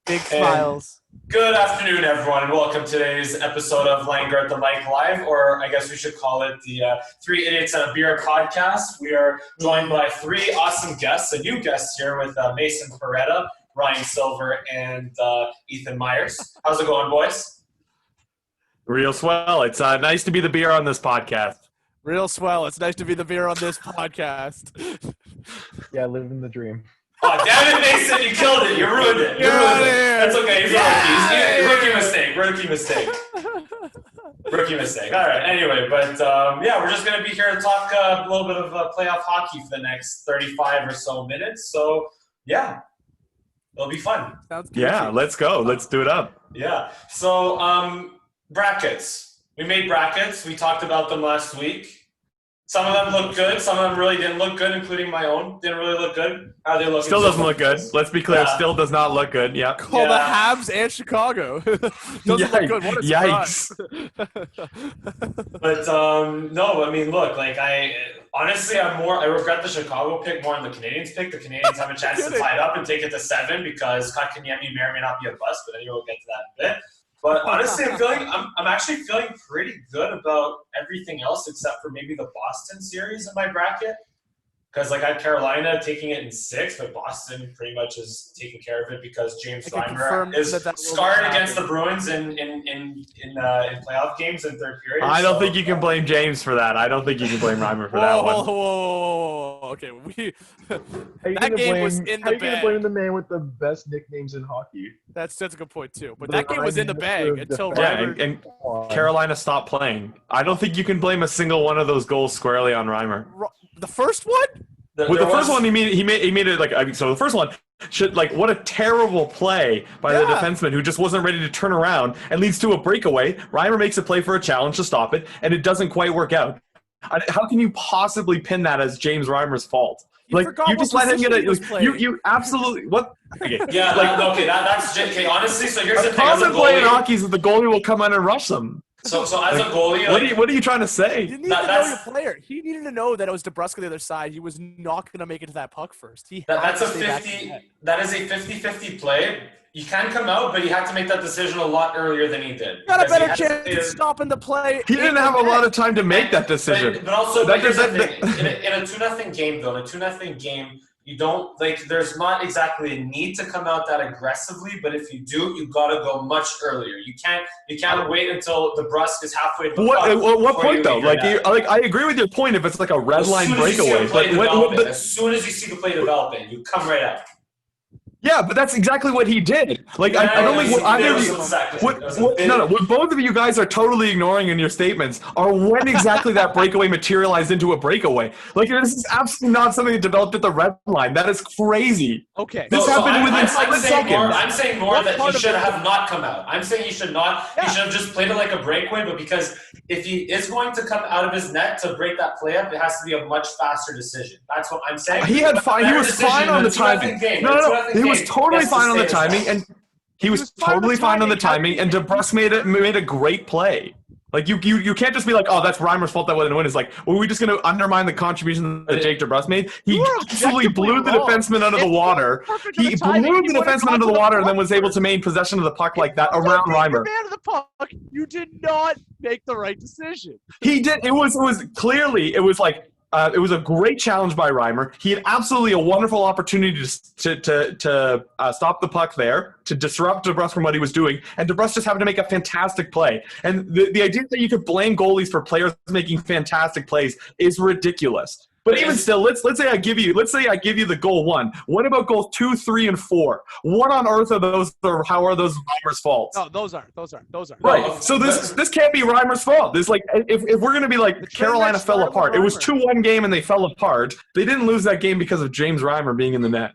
Big smiles. Good afternoon, everyone, and welcome to today's episode of Langerr at the Mic Live, or I guess we should call it the Three Idiots and a Beer podcast. We are joined by three awesome guests, a new guest here with Meyers and Perrotta, Ryan Silver, and Ethan Meyers. How's it going, boys? Real swell. It's nice to be the beer on this podcast. Real swell. It's nice to be the beer on this podcast. Yeah, living the dream. Oh, damn it, Mason, you killed it. You ruined it. You ruined it. That's okay. He's a rookie. Rookie mistake. Rookie mistake. All right. Anyway, but yeah, we're just going to be here to talk a little bit of playoff hockey for the next 35 or so minutes. So, yeah, it'll be fun. Sounds good. Yeah, let's go. Let's do it up. Yeah. So, brackets. We made brackets. We talked about them last week. Some of them look good. Some of them really didn't look good, including my own. Didn't really look good. How are they looking? Still doesn't look good. Let's be clear. Still does not look good. Yeah. Call the Habs and Chicago. Doesn't look good. What a Yikes. But no, I mean, look, like I regret the Chicago pick more than the Canadians pick. The Canadians have a chance to tie it up and take it to 7 because Kotkaniemi may or may not be a bust, but anyway, we'll get to that in a bit. But honestly, I'm actually feeling pretty good about everything else except for maybe the Boston series in my bracket. Because like I had Carolina taking it in 6, but Boston pretty much is taking care of it because James Reimer is scarred against the Bruins in playoff games in third period. I don't think you can blame James for that. I don't think you can blame Reimer for that one. Whoa. Okay, that game was in the bag. How are you going to blame the man with the best nicknames in hockey? That's a good point, too. But that game was in the bag until Reimer. And Carolina stopped playing. I don't think you can blame a single one of those goals squarely on Reimer. The first one? The first one, he made it like, I mean, so the first one what a terrible play by the defenseman who just wasn't ready to turn around and leads to a breakaway. Reimer makes a play for a challenge to stop it, and it doesn't quite work out. How can you possibly pin that as James Reimer's fault? You just let him get it. You absolutely what? Okay. Yeah, that's JK. Honestly, so here's the thing. Constant play in hockey is that the goalie will come in and rush them. So as a goalie, what are you trying to say? You need to know your player. He needed to know that it was DeBrusk on the other side. He was not going to make it to that puck first. That is a 50-50 play. You can come out, but he had to make that decision a lot earlier than he did. Got a better chance of stopping the play. He didn't have a lot of time to make that decision. But also, here's the thing. In a 2-0 game, though, in a 2-0 game, you don't there's not exactly a need to come out that aggressively, but if you do, you gotta go much earlier. You can't wait until the DeBrusk is halfway to the puck. What point though? I agree with your point if it's like a red line breakaway, but as soon as you see the play developing, you come right out. Yeah, but that's exactly what he did. I don't think what both of you guys are totally ignoring in your statements are when exactly that breakaway materialized into a breakaway. This is absolutely not something that developed at the red line. That is crazy. Okay. This happened within 7 seconds. I'm saying more that he should have not come out. I'm saying he should not. Yeah. He should have just played it like a breakaway, but because if he is going to come out of his net to break that play up, it has to be a much faster decision. That's what I'm saying. He was fine on the timing. No. He was totally fine on the timing, and he was totally fine on the timing, and DeBrusk made a great play. You can't just be like, oh, that's Reimer's fault that wasn't win. It's like, were we just going to undermine the contribution that Jake DeBrusk made? He absolutely blew the defenseman under the water. He blew the defenseman under the water and then was able to maintain possession of the puck like that around Reimer. Man of the puck, you did not make the right decision. He did. It was a great challenge by Reimer. He had absolutely a wonderful opportunity to stop the puck there, to disrupt DeBrusk from what he was doing, and DeBrusk just happened to make a fantastic play. And the idea that you could blame goalies for players making fantastic plays is ridiculous. But even still, let's say I give you the goal 1. What about goals 2, 3, and 4? What on earth are those? Or how are those Reimer's faults? No, those aren't. Right. So this can't be Reimer's fault. This if we're gonna be like Carolina fell apart. It was 2-1 game and they fell apart. They didn't lose that game because of James Reimer being in the net.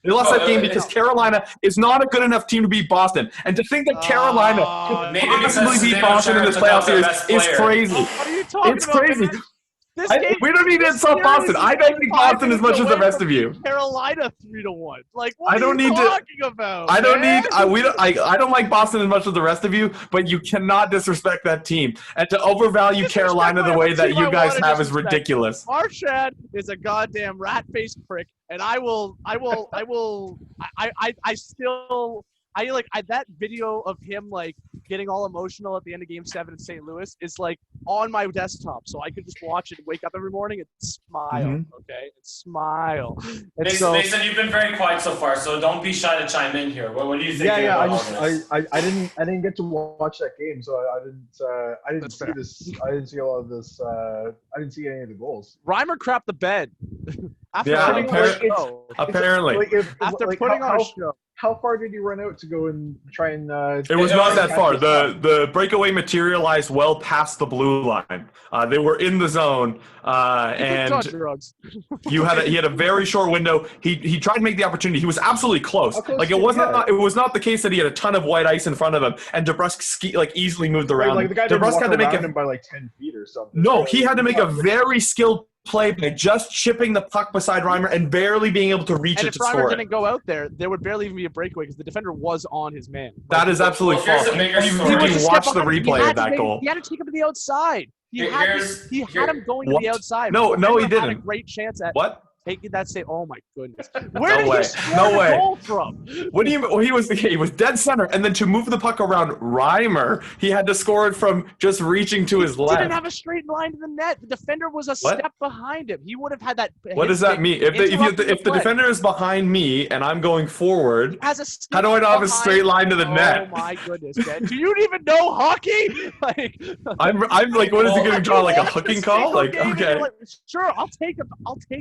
They lost that game because Carolina is not a good enough team to beat Boston. And to think that Carolina could possibly beat Boston in this playoff series is crazy. What are you talking about? It's crazy. We don't need to insult Boston. I don't think Boston as much as the rest of you. Carolina 3-1. What are you talking about? I don't like Boston as much as the rest of you, but you cannot disrespect that team. And to overvalue Carolina the way that you guys have is ridiculous. Marchand is a goddamn rat-faced prick, and I that video of him like getting all emotional at the end of Game 7 in St. Louis is like on my desktop, so I could just watch it, wake up every morning, and smile. Okay, and smile. And Mason, you've been very quiet so far, so don't be shy to chime in here. What do you think? Yeah. About all this? I didn't get to watch that game, so I didn't see this. I didn't see a lot of this. I didn't see any of the goals. Reimer crapped the bed. After Yeah, putting on a show. apparently. After putting on a show. How far did you run out to go and try and? It was not that far. The breakaway materialized well past the blue line. They were in the zone, and he had a very short window. He tried to make the opportunity. He was absolutely close. Like it was not the case that he had a ton of white ice in front of him, and DeBrusk easily moved around. Like the guy DeBrusk had to make him by like 10 feet or something. No, he had to make a very skilled play by just chipping the puck beside Reimer and barely being able to reach it to score. And if Reimer didn't go out there would barely even be a breakaway because the defender was on his man. That is absolutely false. You watch the replay of that goal. He had to take him to the outside. He had him going to the outside. No, he didn't. Had a great chance at what? Taking that save. Oh my goodness! Where did he score the goal from? What do you mean? Well, he was dead center, and then to move the puck around Reimer, he had to score it from just reaching to his left. He didn't have a straight line to the net. The defender was a step behind him. He would have had that. What does that mean? If the defender is behind me and I'm going forward, how do I not have a straight line to the net? Oh my goodness, man! Do you even know hockey? Like, I'm like, what is he going to draw? Like a hooking call? Like, okay, sure, I'll take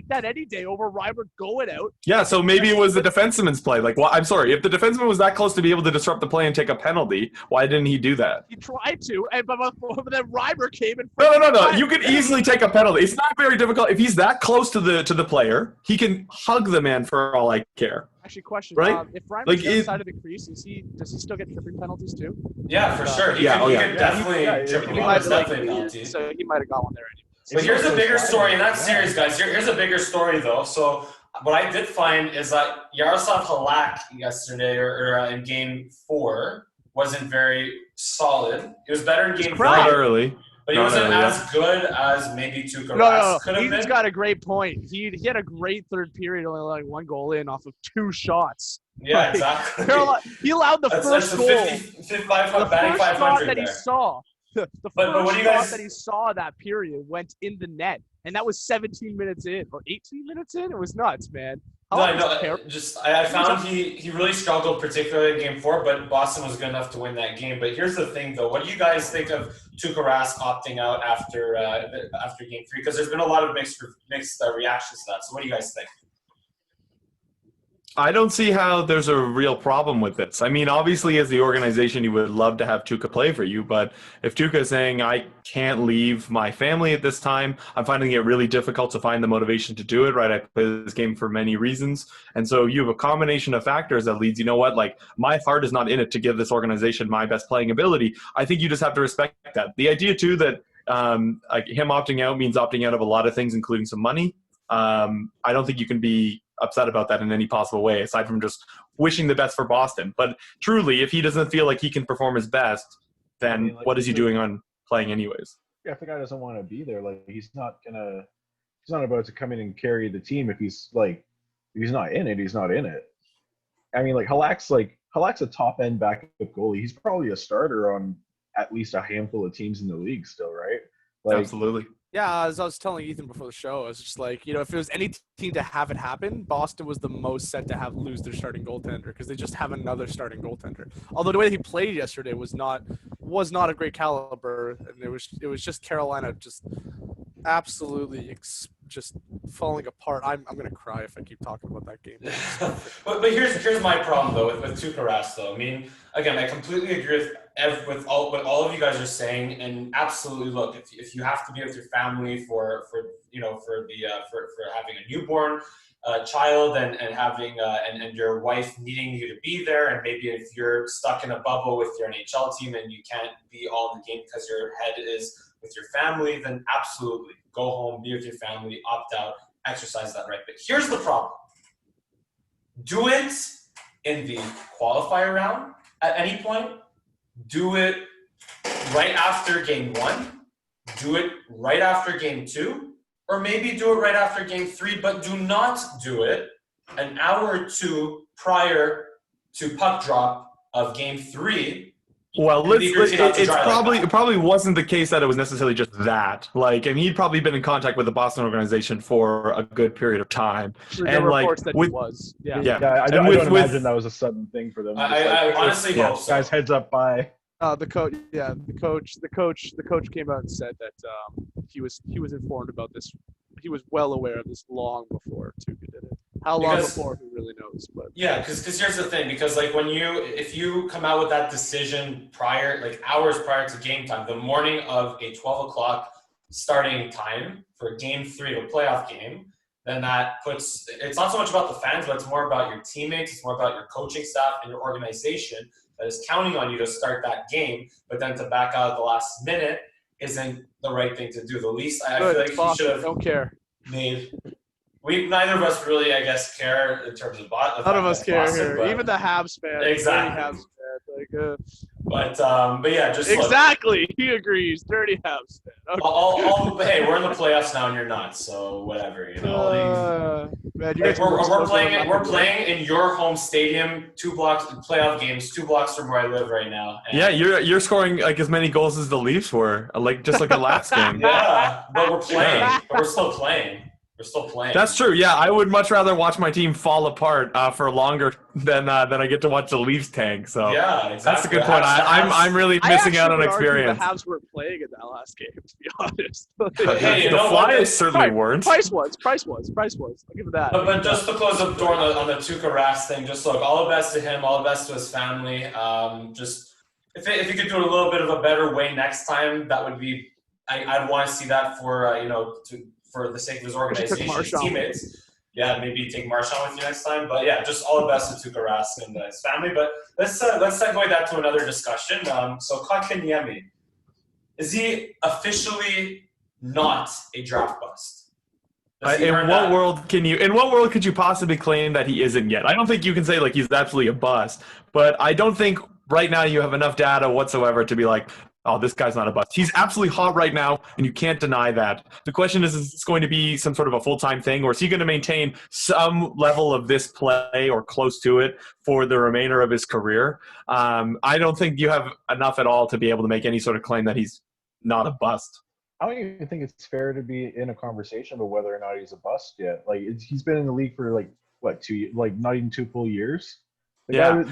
that any day over Reimer going out. Yeah, so maybe it was the defenseman's play. Like, well, I'm sorry, if the defenseman was that close to be able to disrupt the play and take a penalty, why didn't he do that? He tried to, but then Reimer came and. No. You could easily take a penalty. It's not very difficult. If he's that close to the player, he can hug the man for all I care. Actually, question. Right? If Reimer's outside of the crease, does he still get tripping penalties too? Yeah, for sure. He could definitely tripping penalties. So he might have got one there anyway. But here's a bigger story in that series, guys. Here's a bigger story, though. So what I did find is that Yaroslav Halak yesterday, or in Game 4, wasn't very solid. He was better in Game 5. But he wasn't as good as maybe Tuukka Rask could have been. He's got a great point. He had a great third period, only like one goal in off of 2 shots. Yeah, exactly. He allowed the first goal. The first shot that he saw. The first shot that he saw that period went in the net, and that was 17 minutes in or 18 minutes in. It was nuts, man. I found he really struggled, particularly in Game 4, but Boston was good enough to win that game. But here's the thing, though: what do you guys think of Tuukka Rask opting out after Game 3? Because there's been a lot of mixed reactions to that. So what do you guys think? I don't see how there's a real problem with this. I mean, obviously, as the organization, you would love to have Tuukka play for you, but if Tuukka is saying, I can't leave my family at this time, I'm finding it really difficult to find the motivation to do it, right? I play this game for many reasons. And so you have a combination of factors that leads, like, my heart is not in it to give this organization my best playing ability. I think you just have to respect that. The idea, too, that like him opting out means opting out of a lot of things, including some money. I don't think you can be upset about that in any possible way, aside from just wishing the best for Boston. But truly, if he doesn't feel like he can perform his best, then what is he doing on playing anyways? Yeah, if the guy doesn't want to be there, like he's not about to come in and carry the team if he's not in it, he's not in it. I mean, Halak's a top end backup goalie. He's probably a starter on at least a handful of teams in the league still, right? Absolutely. Yeah, as I was telling Ethan before the show, I was just like, if it was any team to have it happen, Boston was the most set to lose their starting goaltender because they just have another starting goaltender. Although the way that he played yesterday was not a great caliber, and it was just Carolina just absolutely just falling apart. I'm gonna cry if I keep talking about that game. but here's my problem though with Tuukka Rask though. I mean, again, I completely agree with what all of you guys are saying, and absolutely look, if you have to be with your family for having a newborn child and having and your wife needing you to be there, and maybe if you're stuck in a bubble with your NHL team and you can't be all in the game because your head is with your family, then absolutely go home, be with your family, opt out, exercise that right. But here's the problem: do it in the qualifier round at any point. Do it right after Game 1. Do it right after Game 2. Or maybe do it right after Game 3, but do not do it an hour or two prior to puck drop of Game 3. Well, it probably wasn't the case that it was necessarily just that. Like, I mean, he'd probably been in contact with the Boston organization for a good period of time. There were reports that he was. Yeah. I don't imagine that was a sudden thing for them. I honestly hope so. Guys, heads up, bye. The coach came out and said that he was informed about this. He was well aware of this long before Tuca did it. How long before, who really knows? But yeah, because here's the thing. Because like if you come out with that decision prior, like hours prior to game time, the morning of a 12 o'clock starting time for Game 3 of a playoff game, then that puts. It's not so much about the fans, but it's more about your teammates. It's more about your coaching staff and your organization that is counting on you to start that game. But then to back out at the last minute isn't the right thing to do. The least I feel like he should have. Don't care. Made. Neither of us really, I guess, care in terms of Boston. None of us care here. Even the Habs fan. Exactly. Habs fan. But yeah, just exactly. Look. He agrees. Dirty Habs fan. Okay. Hey, we're in the playoffs now, and you're not. So whatever, you know. Man, we're playing in your home stadium, playoff games, 2 blocks from where I live right now. And yeah, you're scoring like as many goals as the Leafs were, just like the last game. Yeah, but we're playing. But we're still playing. We're still playing. That's true. Yeah, I would much rather watch my team fall apart for longer than I get to watch the Leafs tank. So yeah, exactly. That's a good point. I'm really missing out on experience. The Habs weren't playing in that last game, to be honest. Hey, the Flyers certainly weren't. Price was. I'll give it that. But just to close the door on the Tuukka Rask thing, just look, all the best to him, all the best to his family. Just if you could do it a little bit of a better way next time, that would be. I'd want to see that for for the sake of his organization, his teammates. Yeah, maybe take Marchand with you next time. But yeah, just all the best to Tuukka Rask and his family. But let's segue that to another discussion. So Kotkaniemi, is he officially not a draft bust? In what world could you possibly claim that he isn't yet? I don't think you can say like he's absolutely a bust, but I don't think right now you have enough data whatsoever to be like, oh, this guy's not a bust. He's absolutely hot right now, and you can't deny that. The question is this going to be some sort of a full-time thing, or is he going to maintain some level of this play or close to it for the remainder of his career? I don't think you have enough at all to be able to make any sort of claim that he's not a bust. I don't even think it's fair to be in a conversation about whether or not he's a bust yet. Like, he's been in the league for not even 2 full years. He's on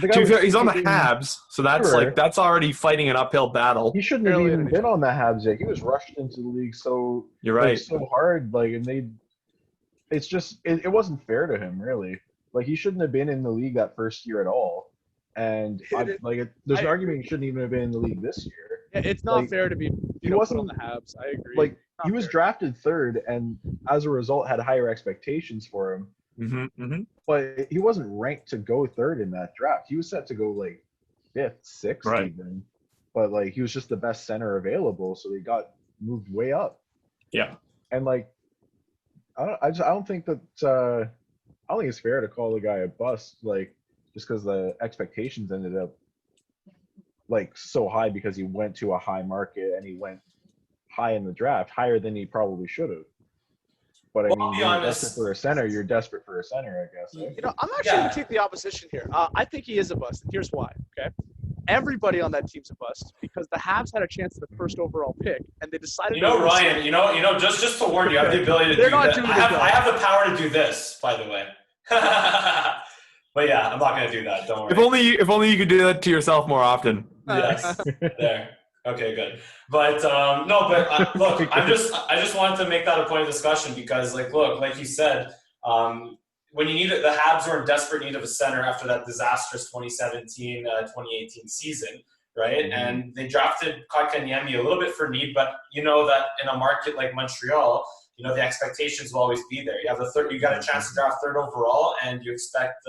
the Habs, so that's already fighting an uphill battle. He shouldn't have even been on the Habs yet. He was rushed into the league so you're right, so hard. And it wasn't fair to him, really. Like, he shouldn't have been in the league that first year at all. And there's an argument he shouldn't even have been in the league this year. Yeah, it's not fair to be. He wasn't on the Habs. I agree. Like, he was drafted 3rd, and as a result, had higher expectations for him. Mm-hmm. But he wasn't ranked to go 3rd in that draft. He was set to go 5th, 6th even. But he was just the best center available, so he got moved way up. Yeah. And I don't think that I don't think it's fair to call the guy a bust just because the expectations ended up so high because he went to a high market and he went high in the draft, higher than he probably should have. But you're desperate for a center. You're desperate for a center, I guess. Right? I'm actually going to take the opposition here. I think he is a bust. And here's why. Okay, everybody on that team's a bust because the Habs had a chance at the 1st overall pick, and they decided. Ryan. Just to warn you, I have the ability to do that. I have the power to do this, by the way. But yeah, I'm not going to do that. Don't worry. If only you could do that to yourself more often. Yes. There. Okay, good. But look, I just wanted to make that a point of discussion because, look, like you said, when you need it, the Habs were in desperate need of a center after that disastrous 2017-2018 season, right? Mm-hmm. And they drafted Kotkaniemi a little bit for need, but you know that in a market like Montreal, the expectations will always be there. You have you got a chance to draft 3rd overall, and you expect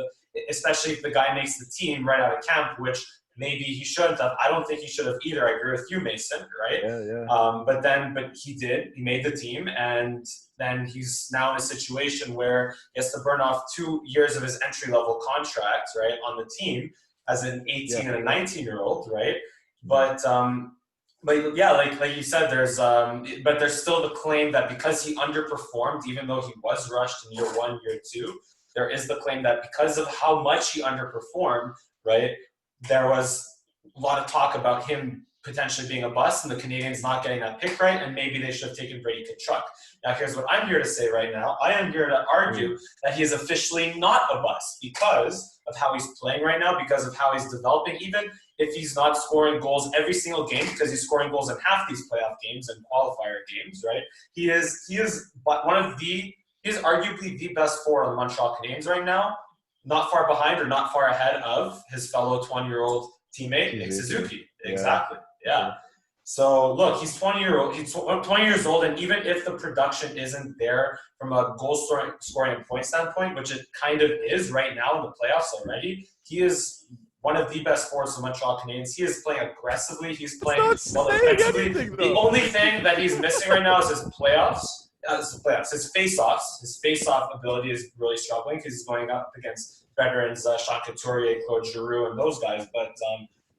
especially if the guy makes the team right out of camp, which maybe he shouldn't have. I don't think he should have either. I agree with you, Mason, right? Yeah. But he did. He made the team, and then he's now in a situation where he has to burn off 2 years of his entry-level contract, right, on the team as an 18 and a 19-year-old, right? But yeah, like you said, there's still the claim that because he underperformed, even though he was rushed in year 1, year 2, there is the claim that because of how much he underperformed, right, there was a lot of talk about him potentially being a bust and the Canadians not getting that pick right, and maybe they should have taken Brady Tkachuk. Now, here's what I'm here to say right now. I am here to argue that he is officially not a bust because of how he's playing right now, because of how he's developing, even if he's not scoring goals every single game, because he's scoring goals in half these playoff games and qualifier games, right? He is arguably the best forward on the Montreal Canadiens right now, not far behind or not far ahead of his fellow 20-year-old teammate, Nick Suzuki. Exactly. Yeah. So look, he's 20 years old, and even if the production isn't there from a goal scoring and point standpoint, which it kind of is right now in the playoffs already, he is one of the best forwards of the Montreal Canadiens. He is playing aggressively. He's playing well defensively. The only thing that he's missing right now is his playoffs. His face-offs. His face-off ability is really struggling because he's going up against veterans Sean Couturier, Claude Giroux, and those guys. But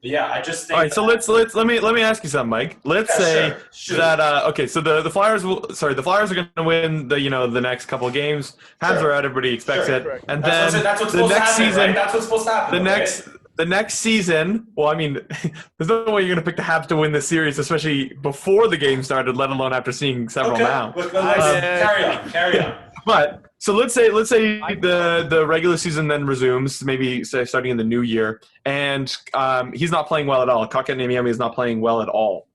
yeah, I just think. All right, so let me ask you something, Mike. Let's say that okay, so the Flyers the Flyers are going to win the next couple of games. Habs are out, everybody expects it, and then that's what's the supposed next to happen, season, right? That's what's supposed to happen. The next season, well, I mean, there's no way you're going to pick the Habs to win this series, especially before the game started, let alone after seeing several now. Carry on. But so let's say the regular season then resumes, maybe starting in the new year, and he's not playing well at all. Kotkaniemi is not playing well at all.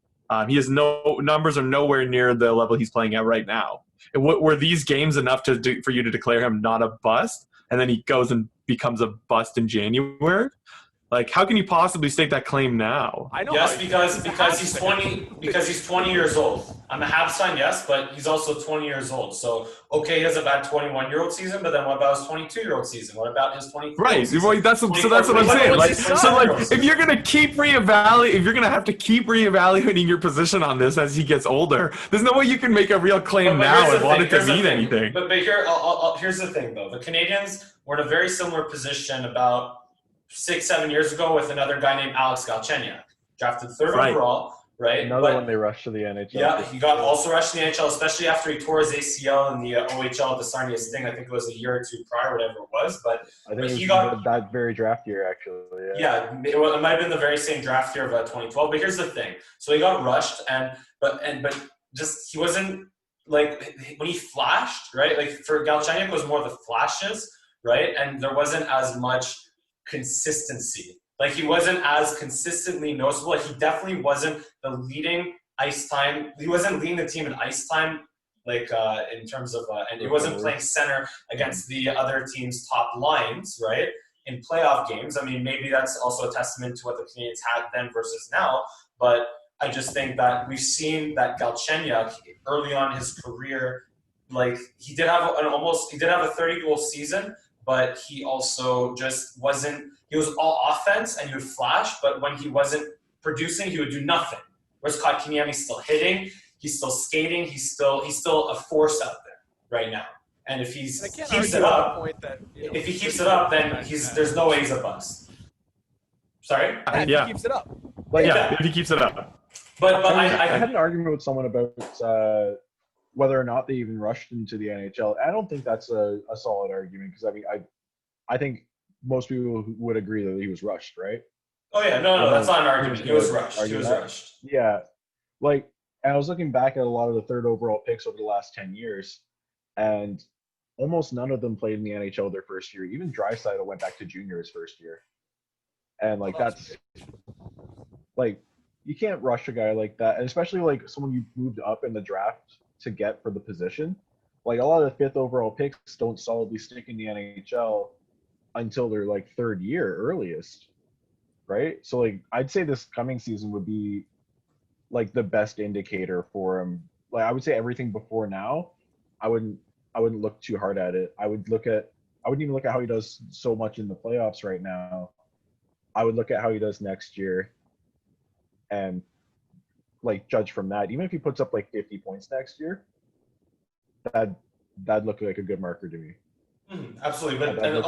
He has numbers are nowhere near the level he's playing at right now. Were these games enough for you to declare him not a bust, and then he goes and becomes a bust in January? Like, how can you possibly state that claim now? I know. Yes, because he's 20 years old. I'm a Habs fan, yes, but he's also 20 years old. So okay, he has a bad 21-year-old season, but then what about his 22-year-old season? What about his 23-year-old season? Right. That's what I'm saying. Like, if you're gonna if you're gonna have to keep reevaluating your position on this as he gets older, there's no way you can make a real claim now and want it to mean anything. But here's the thing, though. The Canadians were in a very similar position about 6-7 years ago with another guy named Alex Galchenyuk, drafted third overall, right? Another one they rushed to the NHL. Yeah, he got also rushed to the NHL, especially after he tore his ACL in the OHL, the Sarnia Sting. I think it was a year or two prior, whatever it was. But I think he got that very draft year, actually. Yeah, it might have been the very same draft year of 2012. But here's the thing: so he got rushed, but just he wasn't like when he flashed, right? Like for Galchenyuk was more the flashes, right? And there wasn't as much consistency. Like he wasn't as consistently noticeable. Like he definitely wasn't the leading ice time. He wasn't leading the team in ice time, like in terms of, and he wasn't playing center against the other team's top lines, right? In playoff games. I mean, maybe that's also a testament to what the Canadians had then versus now. But I just think that we've seen that Galchenyuk early on in his career, like he did have a 30-goal season. But he also just wasn't – he was all offense and he would flash, but when he wasn't producing, he would do nothing. Whereas Kotkaniemi's still hitting, he's still skating, he's still a force out there right now. And if he keeps it up, then there's no way he's a bust. Sorry? If he keeps it up. If he keeps it up. But I had an argument with someone about whether or not they even rushed into the NHL. I don't think that's a solid argument because, I mean, I think most people would agree that he was rushed, right? Oh, yeah. No, that's not an argument. He was rushed. Yeah. Like, and I was looking back at a lot of the third overall picks over the last 10 years, and almost none of them played in the NHL their first year. Even Draisaitl went back to junior his first year. And, like, that's – like, you can't rush a guy like that, and especially, like, someone you moved up in the draft to get for the position. Like a lot of the fifth overall picks don't solidly stick in the NHL until their like third year earliest, right? So like I'd say this coming season would be like the best indicator for him. Like I would say everything before now, I wouldn't look too hard at it. I wouldn't even look at how he does so much in the playoffs right now. I would look at how he does next year and like judge from that. Even if he puts up like 50 points next year, that'd look like a good marker to me. Absolutely, but like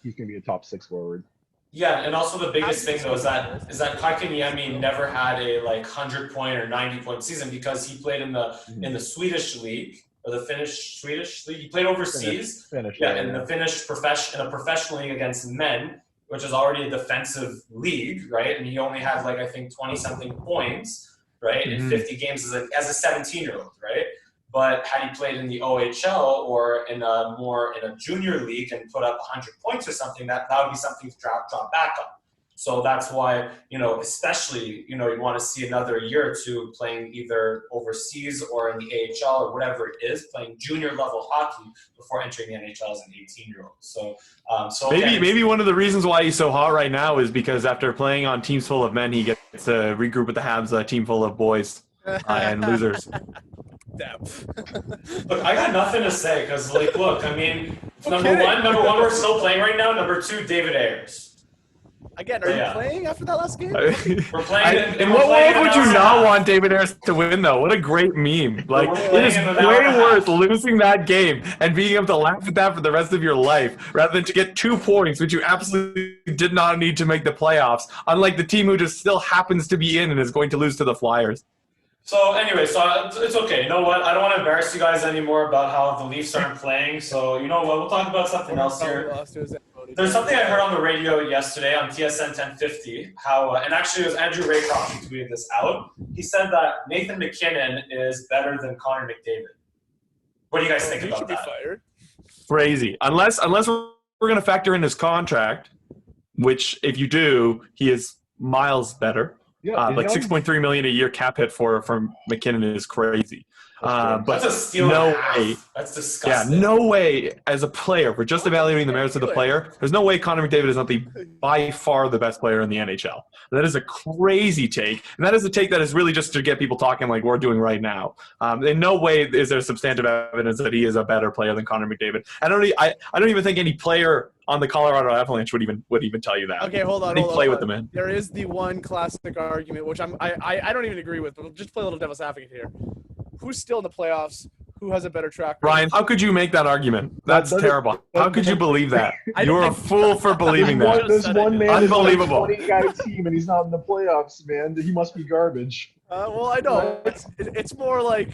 he's gonna be a top 6 forward. Yeah, and also the biggest thing though is that Kotkaniemi never had a like 100-point or 90-point season because he played in the Swedish league or the Swedish league. He played overseas. Finnish, in the Finnish professional league against men. which is already a defensive league, right? And he only had like, I think 20 something points, right? In 50 games as a 17-year-old, right? But had he played in the OHL or in a junior league and put up 100 points or something, that would be something to drop back on. So that's why, especially, you want to see another year or two playing either overseas or in the AHL or whatever it is, playing junior level hockey before entering the NHL as an 18-year-old. So, maybe one of the reasons why he's so hot right now is because after playing on teams full of men, he gets to regroup with the Habs team full of boys and losers. Look, I got nothing to say because, look, I mean, number one, we're still playing right now. Number two, David Ayers. Again, are you playing after that last game? We're playing. In what world would you not want David Ayers to win, though? What a great meme! Like, it is way worth losing that game and being able to laugh at that for the rest of your life, rather than to get 2 points, which you absolutely did not need to make the playoffs. Unlike the team who just still happens to be in and is going to lose to the Flyers. So anyway, it's okay. You know what? I don't want to embarrass you guys anymore about how the Leafs aren't playing. So you know what? We'll talk about something else here. There's something I heard on the radio yesterday on TSN 1050. And actually it was Andrew Raycroft who tweeted this out. He said that Nathan McKinnon is better than Connor McDavid. What do you guys think about that? Fired. Crazy. Unless we're going to factor in his contract, which if you do, he is miles better. Yeah, like $6.3 million a year cap hit for McKinnon is crazy. But that's a steal. No way. That's disgusting. Yeah, no way. As a player, we're just evaluating the merits of the player. There's no way Connor McDavid is not by far the best player in the NHL. That is a crazy take, and that is a take that is really just to get people talking like we're doing right now. In no way is there substantive evidence that he is a better player than Connor McDavid. I don't even think any player on the Colorado Avalanche would even tell you that. Okay, hold on. Play with the man. There is the one classic argument, which I don't even agree with, but we'll just play a little devil's advocate here. Who's still in the playoffs? Who has a better track record? Ryan, how could you make that argument? That's terrible. How could you believe that? You're a fool for believing that. There's one man Unbelievable. Is on a 20-guy team and he's not in the playoffs, man. He must be garbage. Well, I know. It's more like.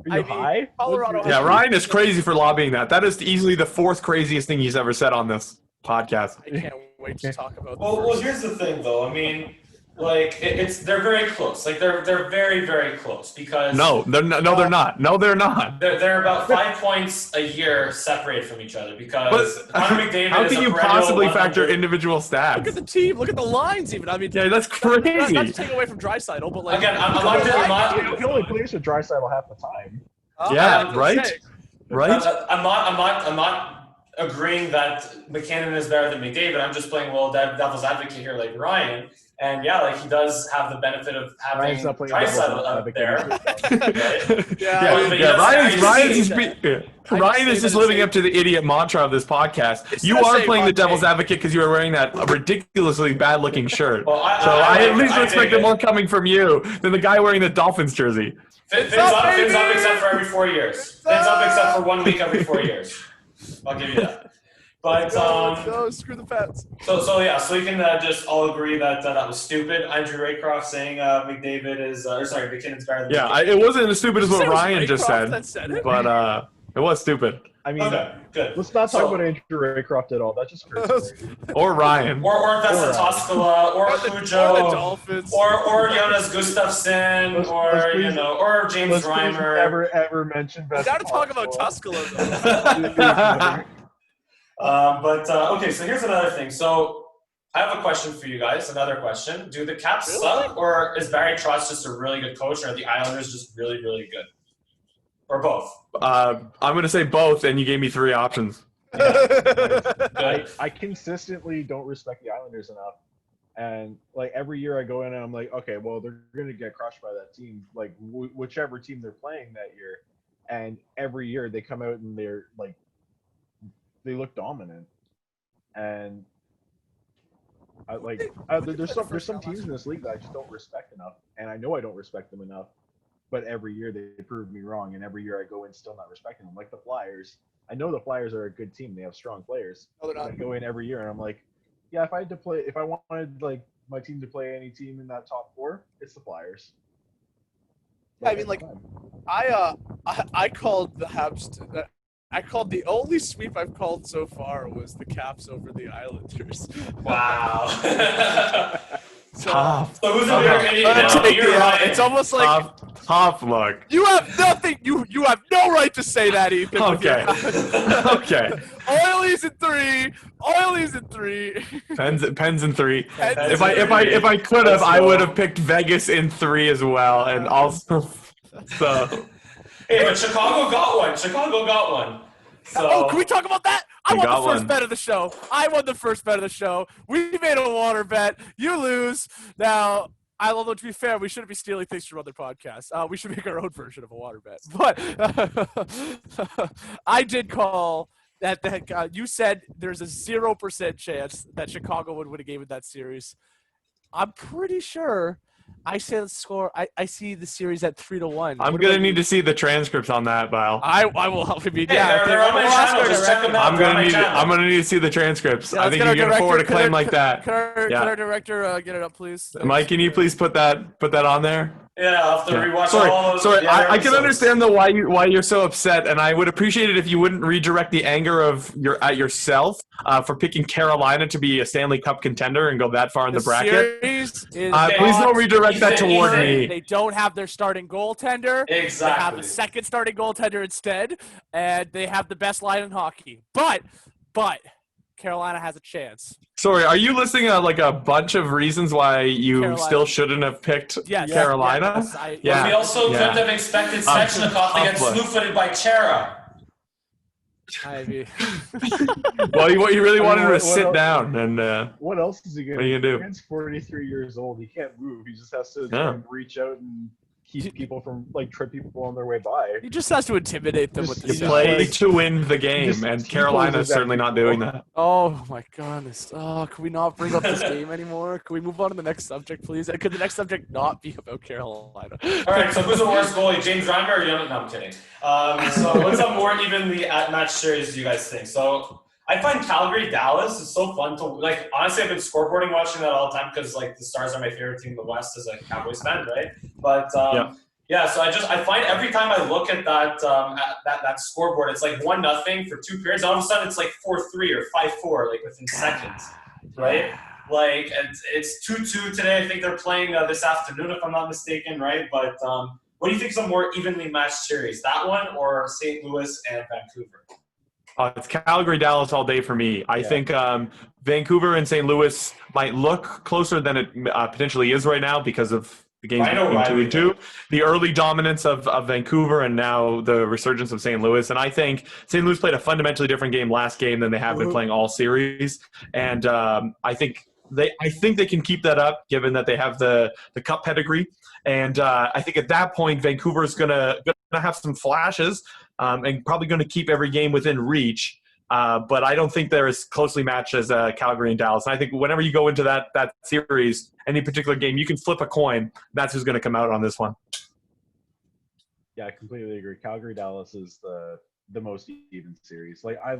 Are you high? Colorado. Yeah, Ryan is crazy for lobbying that. That is easily the 4th craziest thing he's ever said on this podcast. I can't wait to talk about. Well, here's the thing, though. I mean, like they're very close. Like they're very, very close because they're not. No, they're not. They're about 5 points a year separated from each other because Connor McDavid. How can you possibly factor individual stats? Look at the team. Look at the lines. Even yeah, that's crazy. Not to take away from Draisaitl, but like again, I'm not. You can only play with Draisaitl half the time. Yeah, right. Right. I'm not agreeing that McKinnon is better than McDavid. I'm just playing devil's advocate here, like Ryan. And yeah, like he does have the benefit of having Draisaitl up there. Ryan is just living up to the idiot mantra of this podcast. You are playing the devil's advocate because you are wearing that ridiculously bad-looking shirt. Well, I at least expected more coming from you than the guy wearing the Dolphins jersey. Fins up except for every 4 years. Fins up except for 1 week every 4 years. I'll give you that. But no, screw the Pats. So you can just all agree that that was stupid. Andrew Raycroft saying McKinnon's better than McDavid. It wasn't as stupid as what Ryan just said, but it was stupid. I mean, okay, good. Let's not talk about Andrew Raycroft at all. That's just crazy. Or Ryan. Or if that's the Toskala, or Cujo, or the Dolphins, or Jonas Gustafsson, or James Reimer. Ever mention best. We got to talk about Toskala. Okay, so here's another thing. So I have a question for you guys. Another question: do the Caps suck, or is Barry Trotz just a really good coach, or are the Islanders just really, really good, or both? I'm going to say both, and you gave me 3 options. I consistently don't respect the Islanders enough, and like every year I go in and I'm like, okay, well they're going to get crushed by that team, like whichever team they're playing that year, and every year they come out and they're like. They look dominant, and there's some teams in this league that I just don't respect enough, and I know I don't respect them enough, but every year they prove me wrong, and every year I go in still not respecting them. Like the Flyers, I know the Flyers are a good team; they have strong players. No, they're not. I go in every year and I'm like, yeah, if I wanted like my team to play any team in that top 4, it's the Flyers. Yeah, I mean, like I called the Habs. I called the only sweep I've called so far was the Caps over the Islanders. Wow. So, Tough. So who's a bigger idiot let's now? take Me or the, Ryan? it's almost like Tough look. you have nothing. You have no right to say that, Ethan. with your Okay. Okay. Oilers in 3. Oilers in 3. Pens in 3. Pens If in I three. could have, Let's I go. would have picked Vegas in 3 as well, and also so. Hey, but Chicago got one. Chicago got one. So, Oh, can we talk about that? I We won the got first one. bet of the show. I won the first bet of the show. We made a water bet. You lose. Now, although to be fair, we shouldn't be stealing things from other podcasts. We should make our own version of a water bet. But I did call that you said there's a 0% chance that Chicago would win a game in that series. I'm pretty sure I said the score. I see the series at 3-1. I'm What gonna about need you? to see the transcripts on that, Val. I will help you. hey, Yeah, they're on my we'll ask channel. our Just check them director. out. I'm gonna need to see the transcripts. Yeah, I let's think get you our can afford a director- claim like that. Can our Yeah. director get it up, please? Mike, can you please put that on there? Yeah, I'll have to Yeah. rewatch all Sorry. the other I can episodes. understand why you're so upset, and I would appreciate it if you wouldn't redirect the anger of yourself for picking Carolina to be a Stanley Cup contender and go that far in the bracket. Series is Please not- don't redirect that Ethan, toward Ethan. me. They don't have their starting goaltender. They have Exactly. the second starting goaltender instead, and they have the best line in hockey. But Carolina has a chance. Sorry, are you listing like a bunch of reasons why you Carolina. still shouldn't have picked Yes, Carolina? yes, But Yeah. we also Yeah. couldn't have expected Svechnikov to get tough one. slew-footed by Chera. I mean, Well, what you really wanted what- was what sit else- down and What else is he gonna What are you gonna do? Man's 43 years old. He can't move. He just has to Yeah. try and reach out and keep people from trip people on their way by. he just has to intimidate them with Just- the you just play like- to win the game, just and keep Carolina's those certainly not doing that. Oh my goodness! Oh, can we not bring up this game anymore? Can we move on to the next subject, please? Could the next subject not be about Carolina? All right, so who's the worst goalie, James Reimer or Young? No, I'm kidding. So what's a more evenly match series do you guys think? So I find Calgary-Dallas is so fun to like. Honestly, I've been scoreboarding watching that all the time because like the Stars are my favorite team in the West as a Cowboys fan, right? But so I find every time I look at that scoreboard, it's like 1-0 for 2 periods. All of a sudden, it's like 4-3 or 5-4, like within seconds, right? Like it's 2-2 today. I think they're playing this afternoon, if I'm not mistaken, right? But what do you think is a more evenly matched series, that one or St. Louis and Vancouver? It's Calgary-Dallas all day for me. I think Vancouver and St. Louis might look closer than it potentially is right now because of the games between 2 and 2. The early dominance of Vancouver and now the resurgence of St. Louis. And I think St. Louis played a fundamentally different game last game than they have been playing all series. And I think they can keep that up, given that they have the cup pedigree. And I think at that point, Vancouver is gonna have some flashes and probably going to keep every game within reach. But I don't think they're as closely matched as Calgary and Dallas. And I think whenever you go into that series, any particular game, you can flip a coin. That's who's going to come out on this one. Yeah, I completely agree. Calgary-Dallas is the most even series. Like I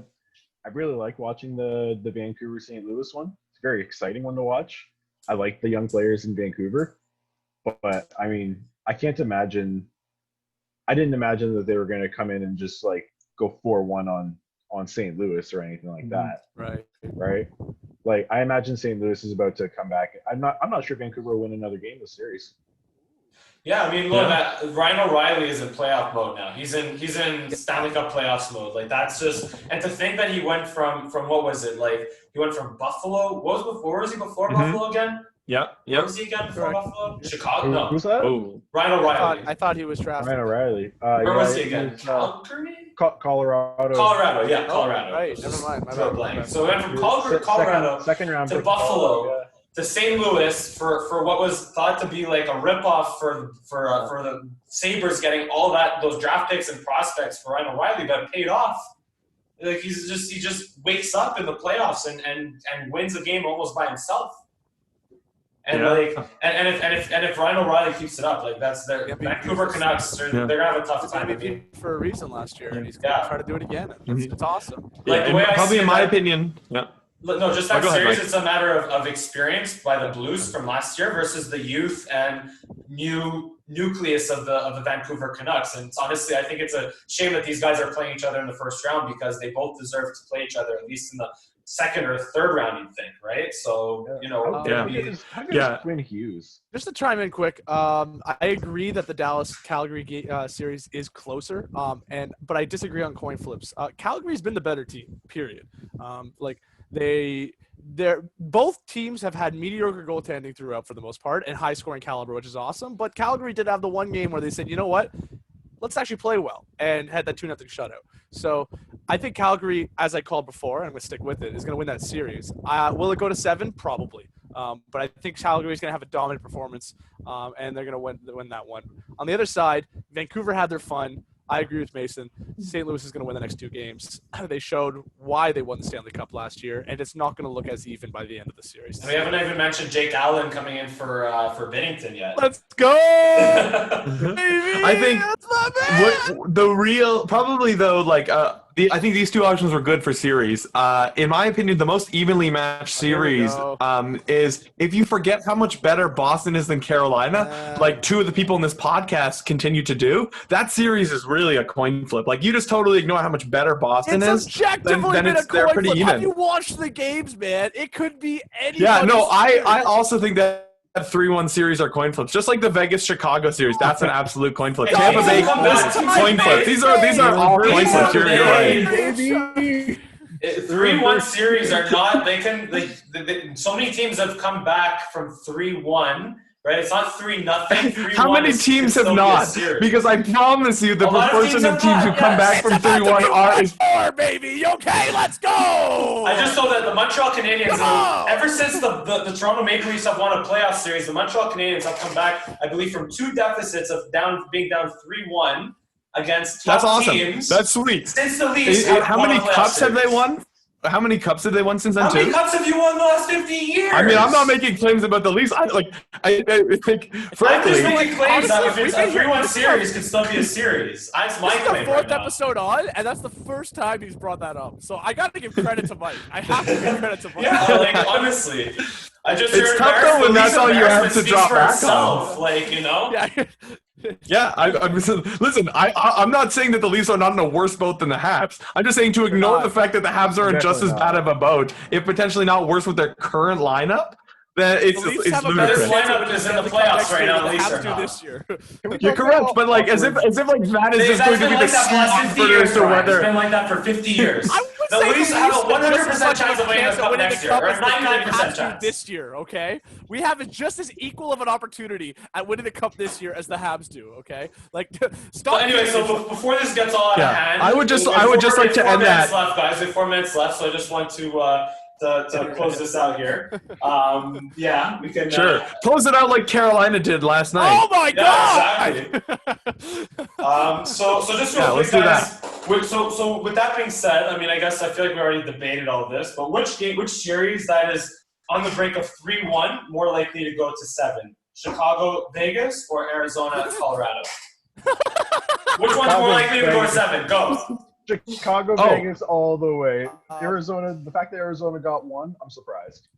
really like watching the Vancouver-St. Louis one. It's a very exciting one to watch. I like the young players in Vancouver, but I mean, I didn't imagine that they were going to come in and just like go 4-1 on St. Louis or anything like that. Right. Like I imagine St. Louis is about to come back. I'm not sure Vancouver will win another game this series. Yeah, I mean, look, Ryan O'Reilly is in playoff mode now. He's in Stanley Cup playoffs mode. Like that's just, and to think that he went from what was it? Like he went from Buffalo. Where was he before Buffalo again? Yep. Where was he again before Buffalo? Chicago. No, Who's that? Oh, Ryan O'Reilly. I thought he was drafted. Ryan O'Reilly. Where was he He again? was, Calgary. Colorado. Colorado. Yeah, Colorado. Right, never mind. My Drew a bad. blank. So we went from Colorado second round to pick. Buffalo to St. Louis for what was thought to be like a ripoff for the Sabres getting all those draft picks and prospects for Ryan O'Reilly, but it paid off. Like he just wakes up in the playoffs and wins a game almost by himself. And if Ryan O'Reilly keeps it up, like that's their Vancouver Canucks, they're gonna have a tough time. MVP for a reason last year, and he's gonna try to do it again. It's awesome. Like the way I probably see in my that- opinion. Yeah. No, just that go ahead, series. Mike. It's a matter of experience by the Blues from last year versus the youth and new nucleus of the Vancouver Canucks. And it's, honestly, I think it's a shame that these guys are playing each other in the first round because they both deserve to play each other at least in the second or third round, you'd think, right? So, How Yeah. good is Yeah. Quinn Hughes? Just to chime in quick, I agree that the Dallas-Calgary series is closer, but I disagree on coin flips. Calgary's been the better team, period. Both teams have had mediocre goaltending throughout for the most part and high-scoring caliber, which is awesome. But Calgary did have the one game where they said, you know what? Let's actually play well, and had that 2-0 shutout. So I think Calgary, as I called before, and I'm going to stick with it, is going to win that series. Will it go to 7? Probably. But I think Calgary is going to have a dominant performance, and they're going to win that one. On the other side, Vancouver had their fun. I agree with Mason. St. Louis is going to win the next 2 games. They showed why they won the Stanley Cup last year, and it's not going to look as even by the end of the series. And we haven't even mentioned Jake Allen coming in for Binnington yet. Let's go! I think what the real probably though I think these two options were good for series. In my opinion, the most evenly matched series is if you forget how much better Boston is than Carolina, like two of the people in this podcast continue to do. That series is really a coin flip. Like you just totally ignore how much better Boston is. It's objectively then been a they're coin pretty flip. even. Have you watched the games, man? It could be any. Yeah, no, I also think that 3-1 series are coin flips, just like the Vegas-Chicago series. That's an absolute coin flip. Tampa Bay coin flip. These are all coin flips. You're right. 3-1 series are not. So many teams have come back from 3-1. Right, it's not 3-0. How many teams have not? Because I promise you, the proportion of teams who come back from 3-1 is 4, baby. Okay, let's go. I just know that the Montreal Canadiens, ever since the Toronto Maple Leafs have won a playoff series, the Montreal Canadiens have come back, I believe, from 2 deficits of being down 3-1 against top teams. That's sweet. Since the Leafs how many cups have they won? How many cups have they won since then? How many cups have you won the last 50 years? I mean, I'm not making claims about the Leafs. I think, frankly, I'm just making claims that if it's a 3-1 series, could still be a series. That's my claim. This is the 4th episode on, and that's the first time he's brought that up. So I got to give credit to Mike. I have to give credit to Mike. Yeah, honestly, it's tough though when that's all you have to drop back on. Yeah. Yeah, listen. I'm not saying that the Leafs are not in a worse boat than the Habs. I'm just saying to ignore the fact that the Habs are in just as bad of a boat, if potentially not worse with their current lineup. That it's ludicrous. This lineup is in the playoffs right now. The Leafs are not. This year. You're correct, but like as if that is just going to be the secret as to whether. It's been like that for 50 years. The Leafs have a 100% chance of winning the cup next year, or a 99% chance. This year, okay? We have just as equal of an opportunity at winning the cup this year as the Habs do, okay? Like, stop. But anyway, so before this gets all out of hand, I would just like to end that. 4 minutes left, guys. We have 4 minutes left, so I just want to close this out here. Yeah, we can. Sure. Close it out like Carolina did last night. Oh my God! Exactly. So just real quick, guys. So with that being said, I mean, I guess I feel like we already debated all this, but which series that is on the brink of 3-1 more likely to go to 7? Chicago, Vegas, or Arizona, Colorado? Which one's more likely to go to 7? Go. Chicago, Vegas, all the way. Arizona. The fact that Arizona got 1, I'm surprised.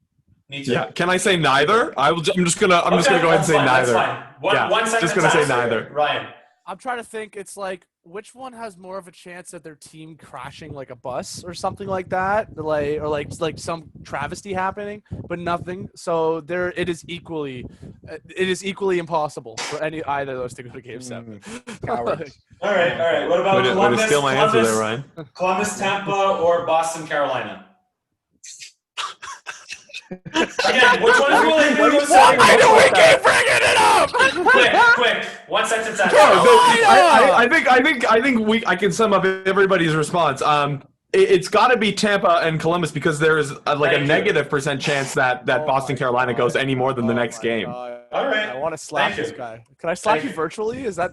Me too. Yeah. Can I say neither? I'm just gonna go ahead and say fine, neither. That's fine. One just gonna say neither. Ryan. I'm trying to think. It's like, which one has more of a chance of their team crashing like a bus or something like that, or some travesty happening, but nothing. So it is equally impossible for either of those to go to Game 7. Cowards. All right. What about Way Columbus? to steal my answer there, Ryan. Columbus, Tampa, or Boston, Carolina? Again, which one is more likely to go to 7? Why do we keep bringing it up? Quick. 1 sentence answer. I think I can sum up everybody's response. It's got to be Tampa and Columbus because there is a negative % chance that Boston Carolina goes any more than the next game. God. All right. I want to slap this guy. Can I slap you virtually? Is that?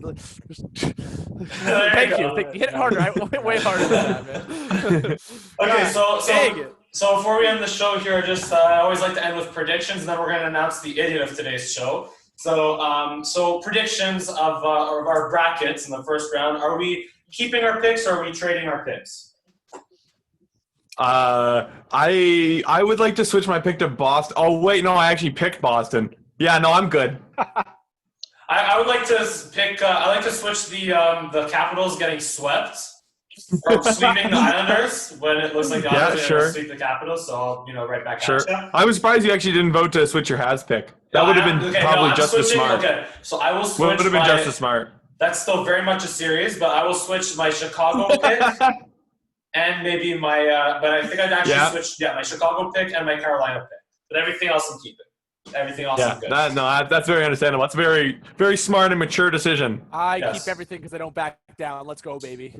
Thank you. Hit it harder. I went way harder than that, man. Okay, so before we end the show here, I always like to end with predictions, and then we're going to announce the idiot of today's show. So predictions of our brackets in the first round. Are we keeping our picks or are we trading our picks? I would like to switch my pick to Boston. Oh wait, no, I actually picked Boston. Yeah, no, I'm good. I would like to pick. I like to switch the Capitals getting swept from sweeping the Islanders when it looks like the Islanders are going to sweep the Capitals. So I'll right back Sure. at you. I was surprised you actually didn't vote to switch your Has pick. That would have been probably just as smart. Okay, so I will switch. Would have been just as smart. That's still very much a series, but I will switch my Chicago pick and maybe my. But I think I'd actually switch. Yeah, my Chicago pick and my Carolina pick. But everything else I'm keeping. Everything else is good. That's very understandable. That's a very, very smart and mature decision. I keep everything because I don't back down. Let's go, baby.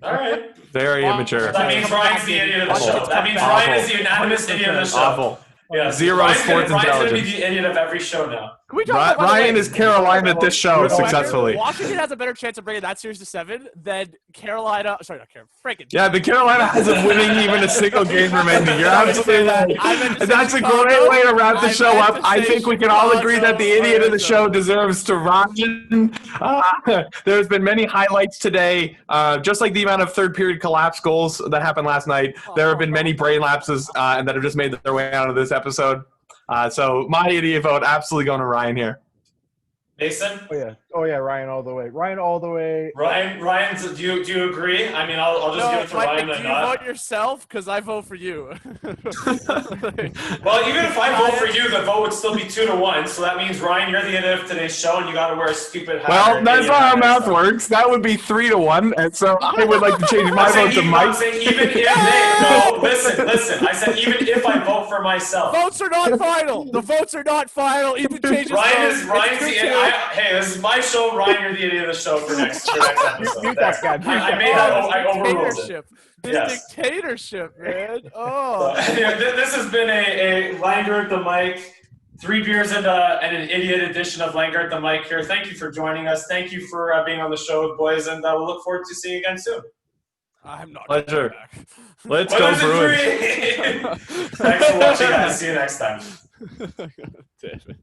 All right. Very immature. That means Ryan's the idiot of the show. That means Ryan is the unanimous idiot of the show. Awful. Yeah. Zero sports intelligence. Ryan's going to be the idiot of every show now. Ryan is Carolina at this show successfully. Washington has a better chance of bringing that series to 7 than Carolina. Sorry, not Carolina. Freaking. Yeah, the Carolina hasn't winning even a single game remaining. You're absolutely right. That's a great way to wrap the show up. I think we can all agree that the idiot of the show deserves to Ryan. There's been many highlights today. Just like the amount of third period collapse goals that happened last night, there have been many brain lapses and that have just made their way out of this episode. So my idiot vote absolutely going to Ryan here. Mason? Oh yeah, Ryan all the way. Ryan, do you agree? I mean, I'll just give it to Ryan. Do you vote yourself? Because I vote for you. Well, even if I vote for you, the vote would still be 2-1. So that means, Ryan, you're the idiot of today's show, and you got to wear a stupid hat. Well, that's not how math works. That would be 3-1, and so I would like to change my vote to Mike. I'm saying even if listen. I said even if I vote for myself. Votes are not final. The votes are not final. Ethan changes. Ryan's the idiot. Hey, this is my show. Ryan, you're the idiot of the show for next episode. Mute that guy. I made that. I overruled it. This dictatorship, man. Oh. This has been a Langerr at the mic. 3 beers and an idiot edition of Langerr at the mic here. Thank you for joining us. Thank you for being on the show, boys, and we'll look forward to seeing you again soon. I'm not. Pleasure. Let's go, Bruins. Thanks for watching, guys. See you next time. Damn it.